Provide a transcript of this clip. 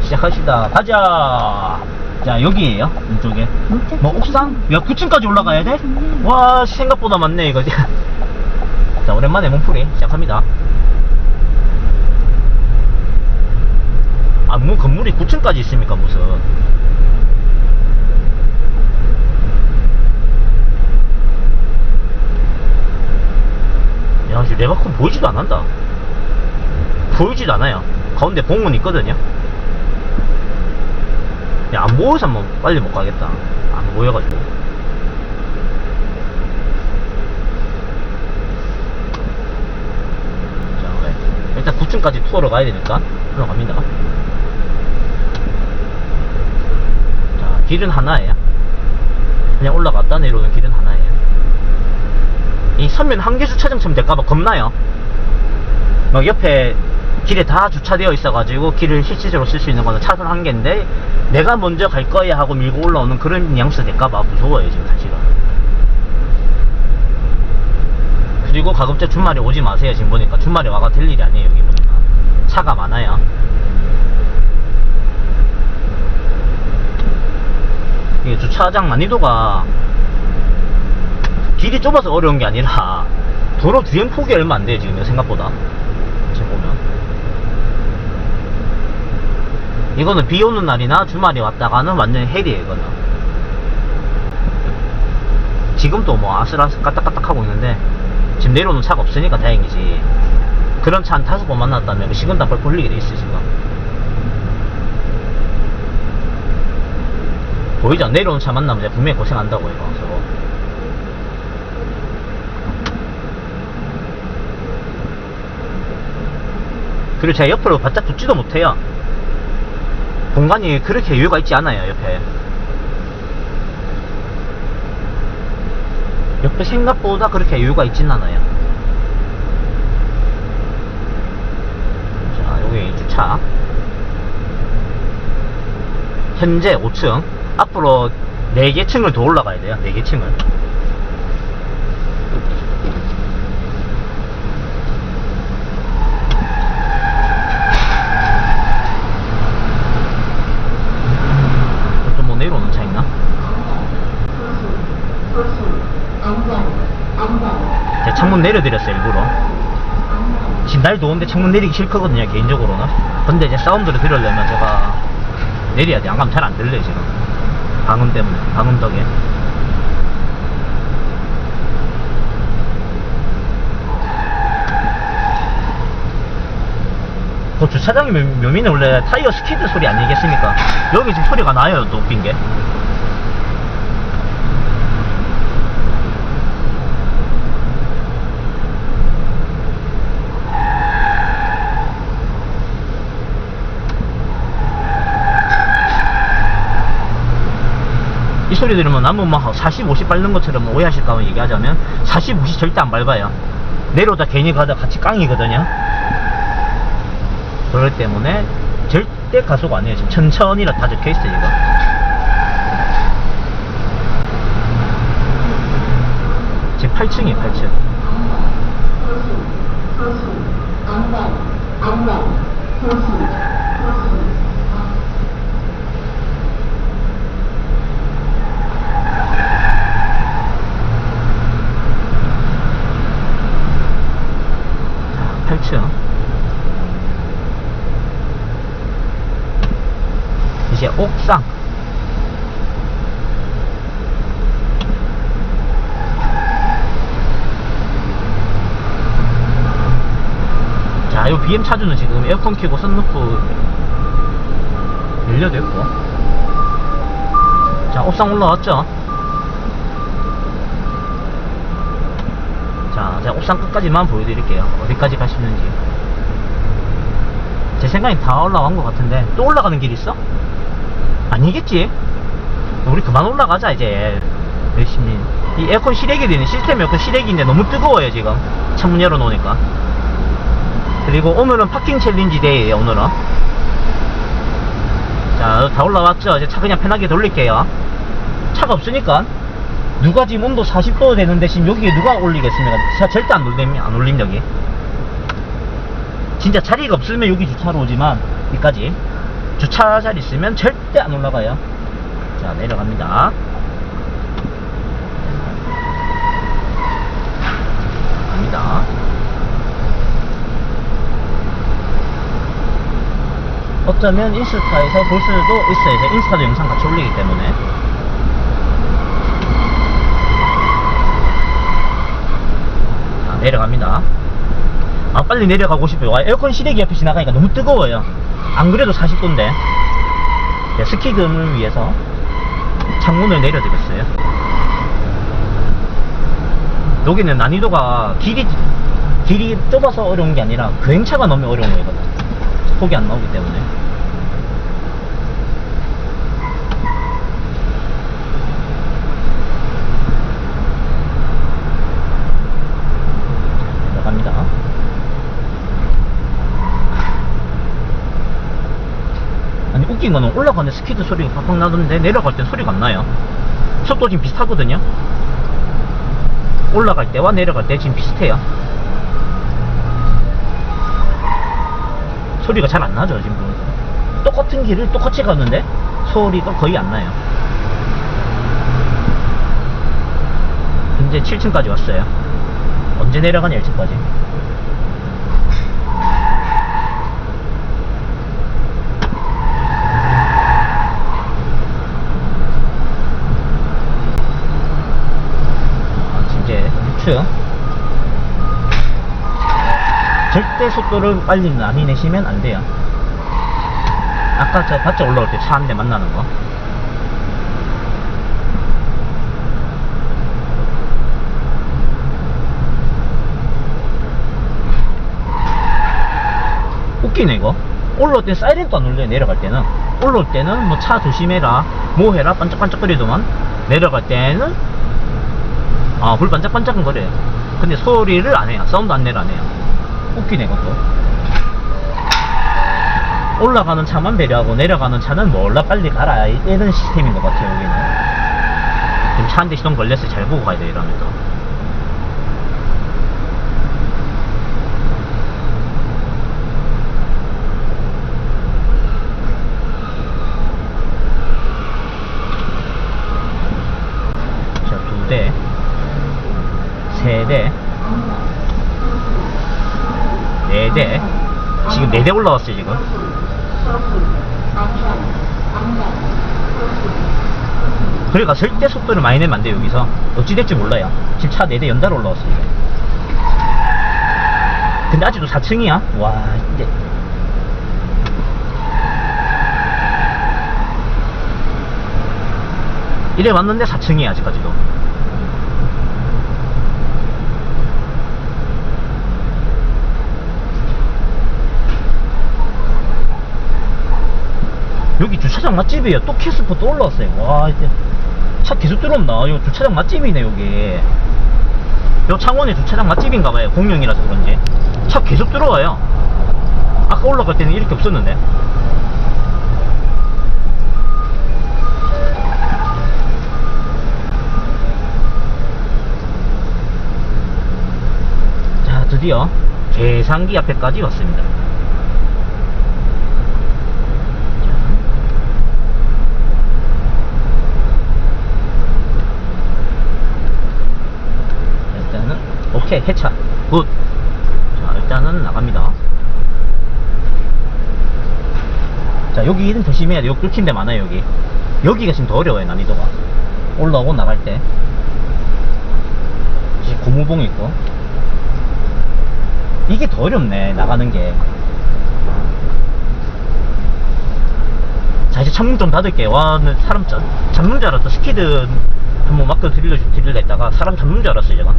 시작합시다. 가자. 자, 여기에요. 이쪽에. 뭐 옥상? 야, 9층까지 올라가야 돼? 와, 생각보다 많네 이거. 자, 오랜만에 몸풀이 시작합니다. 아, 뭐 건물이 9층까지 있습니까 무슨. 야, 지금 레바콘 보이지도 않는다. 보이지도 않아요. 가운데 봉은 있거든요. 야, 안 보여서 한번 빨리 못 가겠다. 안 보여가지고. 자, 네. 일단 9층까지 투어로 가야 되니까 들어갑니다. 자, 길은 하나예요. 그냥 올라갔다 내려오는 길은 하나예요. 이 선면 한개 주차장처럼 될까봐 겁나요. 막 옆에 길에 다 주차되어 있어가지고 길을 실질적으로 쓸 수 있는 거는 차선 한 개인데 내가 먼저 갈 거야 하고 밀고 올라오는 그런 뉘앙스 될까봐 무서워요 지금 사실은. 그리고 가급적 주말에 오지 마세요. 지금 보니까 주말에 와가 될 일이 아니에요. 여기 보니까 차가 많아요. 이게 주차장 난이도가 길이 좁아서 어려운 게 아니라 도로 주행폭이 얼마 안 돼요 지금 생각보다. 지금 보면 이거는 비 오는 날이나 주말에 왔다가는 완전 헬이에요 이거는. 지금도 뭐 아슬아슬 까딱까딱 하고 있는데 지금 내려오는 차가 없으니까 다행이지. 그런 차 한 5번 만났다면 식은땀 펄펄 흘리게 돼 있어 지금. 보이죠? 내려오는 차 만나면 이제 분명히 고생한다고 이거 서로. 그리고 제가 옆으로 바짝 붙지도 못해요. 공간이 그렇게 여유가 있지 않아요 옆에. 옆에 생각보다 그렇게 여유가 있진 않아요. 자, 여기 주차. 현재 5층. 앞으로 4개 층을 더 올라가야 돼요. 4개 층을. 내려오는 차 있나? 제가 창문 내려드렸어요 일부러. 지금 날 더운데 창문 내리기 싫거든요 개인적으로는. 근데 이제 사운드를 들으려면 제가 내려야 돼. 안 가면 잘 안 들려요 지금. 방음 때문에, 방음 덕에. 그 주차장이 묘미는 원래 타이어 스키드 소리 아니겠습니까? 여기 지금 소리가 나요. 또 웃긴게 이 소리 들으면 나무 막 40, 50 밟는 것처럼 오해하실까봐 얘기하자면 40, 50 절대 안 밟아요. 내려오다 괜히 가다 같이 깡이거든요. 그렇기 때문에 절대 가속 안 해요. 지금 천천히라 다 적혀있어요 이거. 지금 8층이에요 8층. 자, 8층. 이제 옥상. 자, 요 BM 차주는 지금 에어컨 켜고 선루프 열려도 있고. 자, 옥상 올라왔죠? 자, 제가 옥상 끝까지만 보여드릴게요. 어디까지 갈 수 있는지. 제 생각엔 다 올라간 것 같은데 또 올라가는 길 있어? 아니겠지? 우리 그만 올라가자 이제. 열심히. 이 에어컨 실외기 되는 시스템 에어컨 실외기인데 너무 뜨거워요 지금 창문 열어놓으니까. 그리고 오늘은 파킹 챌린지 데이에요 오늘은. 자, 다 올라왔죠? 이제 차 그냥 편하게 돌릴게요. 차가 없으니까. 누가 지금 온도 40도 되는데 지금 여기에 누가 올리겠습니까? 차 절대 안 올림 여기. 진짜 자리가 없으면 여기 주차로 오지만 여기까지 주차 잘 있으면 절대 안 올라가요. 자, 내려갑니다. 갑니다. 어쩌면 인스타에서 볼 수도 있어요. 인스타도 영상 같이 올리기 때문에. 자, 내려갑니다. 아, 빨리 내려가고 싶어요. 와, 에어컨 실외기 옆에 지나가니까 너무 뜨거워요. 안 그래도 40도인데. 네, 스키금을 위해서 창문을 내려드렸어요. 여기는 난이도가 길이 좁아서 어려운 게 아니라 주행차가 너무 어려운 거거든. 속이 안 나오기 때문에. 내려갑니다. 아니, 웃긴 거는 올라가는데 스키드 소리가 팍팍 나던데 내려갈 땐 소리가 안 나요. 속도 지금 비슷하거든요. 올라갈 때와 내려갈 때 지금 비슷해요. 소리가 잘 안 나죠, 지금. 똑같은 길을 똑같이 가는데 소리가 거의 안 나요. 이제 7층까지 왔어요. 언제 내려가냐, 1층까지. 이제 6층. 절대 속도를 빨리 많이 내시면 안 돼요. 아까 저 봤죠? 올라올 때 차 한 대 만나는 거. 웃기네, 이거. 올라올 땐 사이렌도 안 울려요, 내려갈 때는. 올라올 때는 뭐 차 조심해라, 뭐 해라, 반짝반짝거리더만. 내려갈 때는, 아, 불 반짝반짝은 거려요. 근데 소리를 안 해요. 사운드 안내를 안 해요. 웃기네, 이것도. 올라가는 차만 배려하고 내려가는 차는 몰라 빨리 가라, 이런 시스템인 것 같아요. 여기는 지금 차 한 대 시동 걸렸어요. 잘 보고 가야 돼, 이러면서. 자, 2대 3대 4대 지금 4대 올라왔어요. 지금 그러니까 절대 속도를 많이 내면 안 돼요. 여기서 어찌될지 몰라요. 지금 차 4대 연달아 올라왔어요. 이제. 근데 아직도 4층이야. 와, 이제 이래 왔는데 4층이야 아직까지도. 여기 주차장 맛집이에요. 또 캐스퍼 또 올라왔어요. 와, 이제 차 계속 들어온다. 이거 주차장 맛집이네, 여기. 요 창원에 주차장 맛집인가봐요. 공룡이라서 그런지. 차 계속 들어와요. 아까 올라갈 때는 이렇게 없었는데. 자, 드디어 계산기 앞에까지 왔습니다. 오케이, 해차 굿. 자, 일단은 나갑니다. 자, 여기는 조심해야 돼. 여기 뚫힌 데 많아요. 여기가 지금 더 어려워요, 난이도가. 올라오고 나갈 때 지금 고무봉 있고. 이게 더 어렵네, 나가는 게. 자, 이제 창문 좀 닫을게. 와, 사람 잡는 줄 알았어. 스키드 한번 마크 드릴려 했다가 사람 잡는 줄 알았어, 제가.